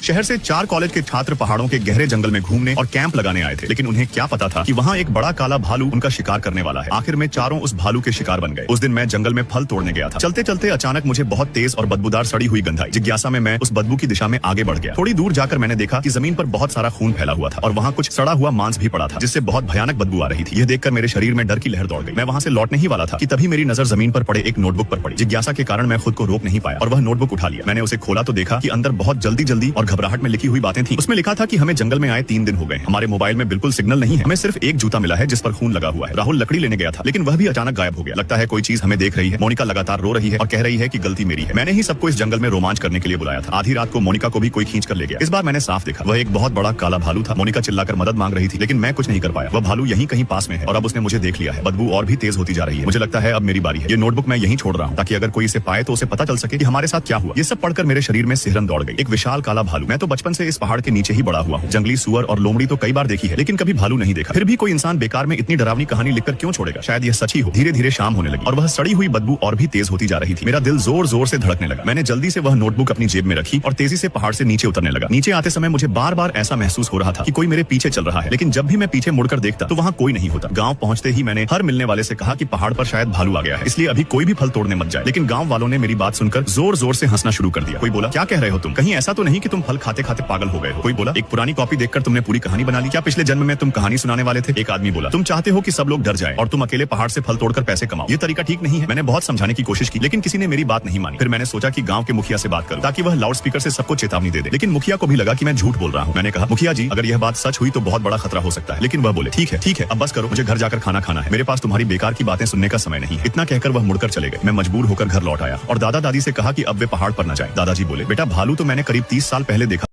शहर से 4 कॉलेज के छात्र पहाड़ों के गहरे जंगल में घूमने और कैंप लगाने आए थे, लेकिन उन्हें क्या पता था कि वहाँ एक बड़ा काला भालू उनका शिकार करने वाला है। आखिर में चारों उस भालू के शिकार बन गए। उस दिन मैं जंगल में फल तोड़ने गया था। चलते चलते अचानक मुझे बहुत तेज और बदबूदार सड़ी हुई गंध आई। जिज्ञासा में मैं उस बदबू की दिशा में आगे बढ़ गया। थोड़ी दूर जाकर मैंने देखा कि जमीन पर बहुत सारा खून फैला हुआ था और वहाँ कुछ सड़ा हुआ मांस भी पड़ा था, जिससे बहुत भयानक बदबू आ रही थी। यह देखकर मेरे शरीर में डर की लहर दौड़ गई। मैं वहाँ से लौटने ही वाला था कि तभी मेरी नजर जमीन पर पड़े एक नोटबुक पर पड़ी। जिज्ञासा के कारण मैं खुद को रोक नहीं पाया और वह नोटबुक उठा लिया। मैंने उसे खोला तो देखा कि अंदर बहुत जल्दी और घबराहट में लिखी हुई बातें थी। उसमें लिखा था कि हमें जंगल में आए 3 दिन हो गए। हमारे मोबाइल में बिल्कुल सिग्नल नहीं है। हमें सिर्फ एक जूता मिला है जिस पर खून लगा हुआ है। राहुल लकड़ी लेने गया था, लेकिन वह भी अचानक गायब हो गया। लगता है कोई चीज हमें देख रही है। मोनिका लगातार रो रही है और कह रही है कि गलती मेरी है। मैंने ही सबको इस जंगल में रोमांच करने के लिए बुलाया था। आधी रात को मोनिका को भी कोई खींच कर ले गया। इस बार मैंने साफ देखा, वह एक बहुत बड़ा काला भालू था। मोनिका चिल्लाकर मदद मांग रही थी, लेकिन मैं कुछ नहीं कर पाया। वह भालू यहीं कहीं पास में है और अब उसने मुझे देख लिया है। बदबू और भी तेज होती जा रही है। मुझे लगता है अब मेरी बारी है। ये नोटबुक मैं यहीं छोड़ रहा हूँ, ताकि अगर कोई इसे पाए तो उसे पता चल सके कि हमारे साथ क्या हुआ। ये सब पढ़कर मेरे शरीर में सिहरन दौड़ गई। एक विशाल काला भालू। मैं तो बचपन से इस पहाड़ के नीचे ही बड़ा हुआ हूँ। जंगली सुअर और लोमड़ी तो कई बार देखी है, लेकिन कभी भालू नहीं देखा। फिर भी कोई इंसान बेकार में इतनी डरावनी कहानी लिखकर क्यों छोड़ेगा? शायद यह सच ही हो। धीरे धीरे शाम होने लगी और वह सड़ी हुई बदबू और भी तेज होती जा रही थी। मेरा दिल जोर जोर से धड़कने लगा। मैंने जल्दी से वह नोटबुक अपनी जेब में रखी और तेजी से पहाड़ से नीचे उतरने लगा। नीचे आते समय मुझे बार बार ऐसा महसूस हो रहा था कि कोई मेरे पीछे चल रहा है, लेकिन जब भी मैं पीछे मुड़कर देखता तो वहाँ कोई नहीं होता। गाँव पहुँचते ही मैंने हर मिलने वाले से कहा कि पहाड़ पर शायद भालू आ गया है, इसलिए अभी कोई भी फल तोड़ने मत जाए। लेकिन गाँव वालों ने मेरी बात सुनकर जोर जोर से हंसना शुरू कर दिया। कोई बोला, क्या कह रहे हो तुम? कहीं ऐसा तो नहीं कि तुम फल खाते खाते पागल हो गए हो? कोई बोला, एक पुरानी कॉपी देखकर तुमने पूरी कहानी बना ली? क्या पिछले जन्म में तुम कहानी सुनाने वाले थे? एक आदमी बोला, तुम चाहते हो कि सब लोग डर जाए और तुम अकेले पहाड़ से फल तोड़कर पैसे कमाओ। ये तरीका ठीक नहीं है। मैंने बहुत समझाने की कोशिश की, लेकिन किसी ने मेरी बात नहीं मानी। फिर मैंने सोचा कि गांव के मुखिया से बात करूं, ताकि वह लाउड स्पीकर से सबको चेतावनी दे दे। लेकिन मुखिया को भी लगा कि मैं झूठ बोल रहा हूं। मैंने कहा, मुखिया जी, अगर यह बात सच हुई तो बहुत बड़ा खतरा हो सकता है। लेकिन वह बोले, ठीक है, अब बस करो, मुझे घर जाकर खाना खाना है। मेरे पास तुम्हारी बेकार की बातें सुनने का समय नहीं है। इतना कहकर वह मुड़कर चले गए। मैं मजबूर होकर घर लौट आया और दादा दादी से कहा कि अब वे पहाड़ पर न जाएं। दादाजी बोले, बेटा, भालू तो मैंने करीब 30 साल पहले देखा।